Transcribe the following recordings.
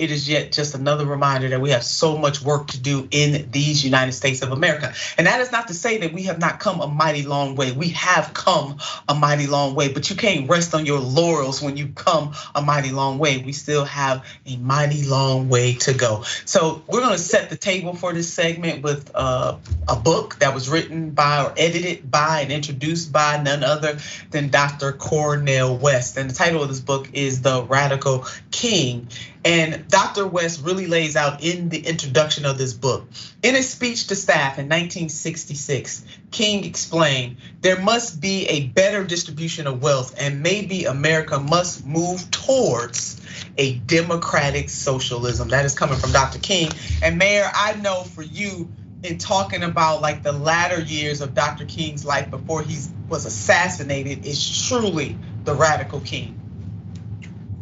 it is yet just another reminder that we have so much work to do in these United States of America. And that is not to say that we have not come a mighty long way. We have come a mighty long way, but you can't rest on your laurels when you come a mighty long way. We still have a mighty long way to go. So we're gonna set the table for this segment with a book that was written by or edited by and introduced by none other than Dr. Cornel West. And the title of this book is The Radical King. And Dr. West really lays out in the introduction of this book. In a speech to staff in 1966, King explained, there must be a better distribution of wealth and maybe America must move towards a democratic socialism. That is coming from Dr. King. And Mayor, I know for you, in talking about like the latter years of Dr. King's life before he was assassinated, is truly the radical king.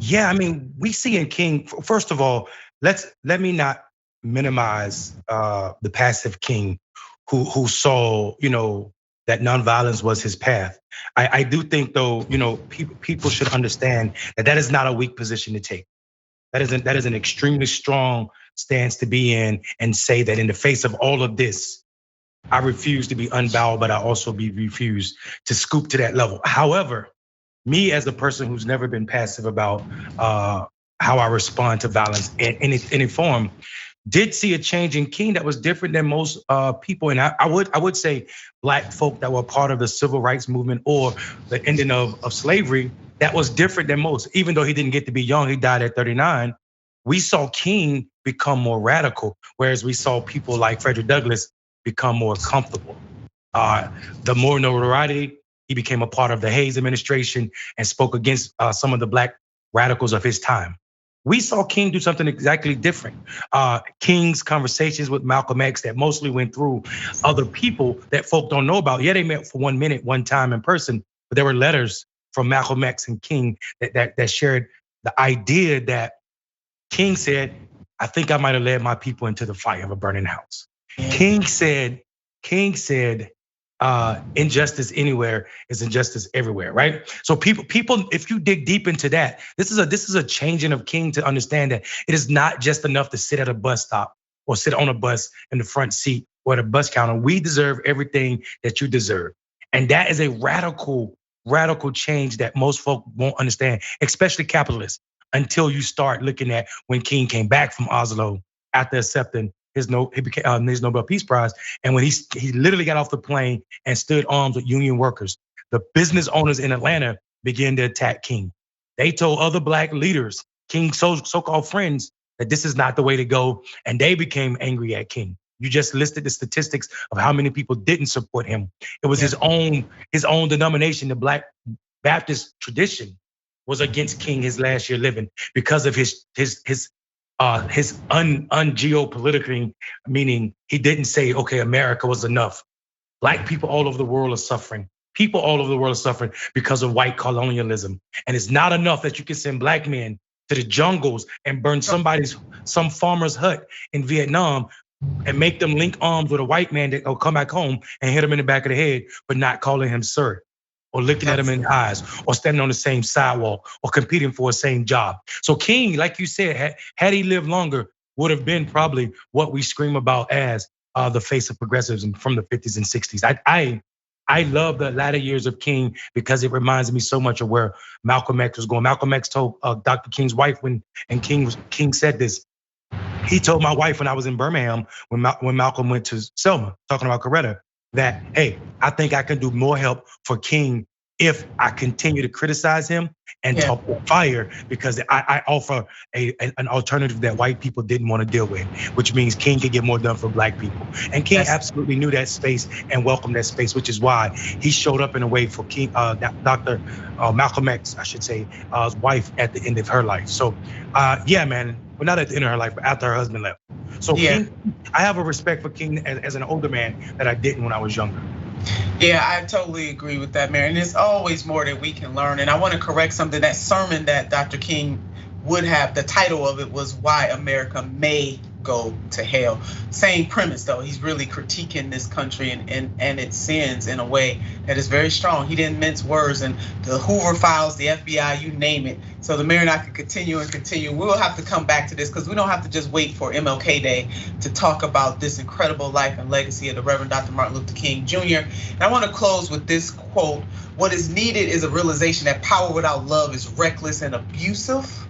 Yeah, I mean, we see in King, first of all, let me not minimize the passive king who saw, that nonviolence was his path. I do think though, people should understand that is not a weak position to take. That is an extremely strong stance to be in, and say that in the face of all of this, I refuse to be unbowed, but I also refuse to scoop to that level. However, me as a person who's never been passive about how I respond to violence in any form, did see a change in King that was different than most people. And I would say Black folk that were part of the civil rights movement or the ending of slavery, that was different than most. Even though he didn't get to be young, he died at 39. We saw King become more radical, whereas we saw people like Frederick Douglass become more comfortable. The more notoriety, he became a part of the Hayes administration and spoke against some of the Black radicals of his time. We saw King do something exactly different. King's conversations with Malcolm X that mostly went through other people that folk don't know about. Yeah, they met for 1 minute, one time in person, but there were letters from Malcolm X and King that shared the idea that King said, I think I might have led my people into the fire of a burning house. King said, injustice anywhere is injustice everywhere, right? So people, if you dig deep into that, this is a changing of King to understand that it is not just enough to sit at a bus stop or sit on a bus in the front seat or at a bus counter. We deserve everything that you deserve. And that is a radical change that most folk won't understand, especially capitalists, until you start looking at when King came back from Oslo after accepting his Nobel Peace Prize. And when he literally got off the plane and stood arms with union workers, the business owners in Atlanta began to attack King. They told other Black leaders, King's so-called friends, that this is not the way to go. And they became angry at King. You just listed the statistics of how many people didn't support him. It was his own denomination, the Black Baptist tradition, was against King his last year living because of his ungeopolitically, meaning he didn't say, okay, America was enough. Black people all over the world are suffering. People all over the world are suffering because of white colonialism. And it's not enough that you can send Black men to the jungles and burn some farmer's hut in Vietnam and make them link arms with a white man that will come back home and hit him in the back of the head for not calling him sir, or looking at him in the eyes, or standing on the same sidewalk, or competing for the same job. So King, like you said, had he lived longer, would have been probably what we scream about as the face of progressivism from the 50s and 60s. I love the latter years of King because it reminds me so much of where Malcolm X was going. Malcolm X told Dr. King's wife King said this. He told my wife when I was in Birmingham, when Malcolm went to Selma, talking about Coretta, that, hey, I think I can do more help for King if I continue to criticize him and talk with fire, because I offer an alternative that white people didn't want to deal with, which means King can get more done for Black people. And King absolutely knew that space and welcomed that space, which is why he showed up in a way for King, Dr. Malcolm X, I should say, his wife at the end of her life. So yeah, man, well, not at the end of her life, but after her husband left. So King, I have a respect for King as an older man that I didn't when I was younger. Yeah, I totally agree with that, Mary. And there's always more that we can learn. And I want to correct something. That sermon that Dr. King would have, the title of it was Why America May go to hell. Same premise though. He's really critiquing this country and its sins in a way that is very strong. He didn't mince words, and the Hoover Files, the FBI, you name it. So the mayor and I can continue and continue. We will have to come back to this because we don't have to just wait for MLK Day to talk about this incredible life and legacy of the Reverend Dr. Martin Luther King Jr. And I want to close with this quote: "What is needed is a realization that power without love is reckless and abusive,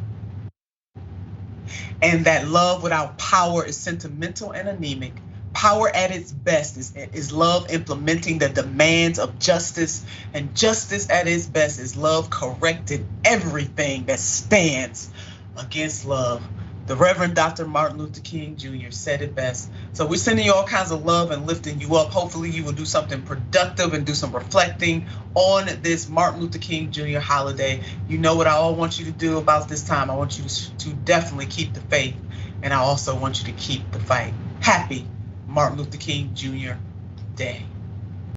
and that love without power is sentimental and anemic. Power at its best is love implementing the demands of justice, and justice at its best is love correcting everything that stands against love." The Reverend Dr. Martin Luther King Jr. said it best. So we're sending you all kinds of love and lifting you up. Hopefully you will do something productive and do some reflecting on this Martin Luther King Jr. holiday. You know what I all want you to do about this time. I want you to definitely keep the faith, and I also want you to keep the fight. Happy Martin Luther King Jr. Day.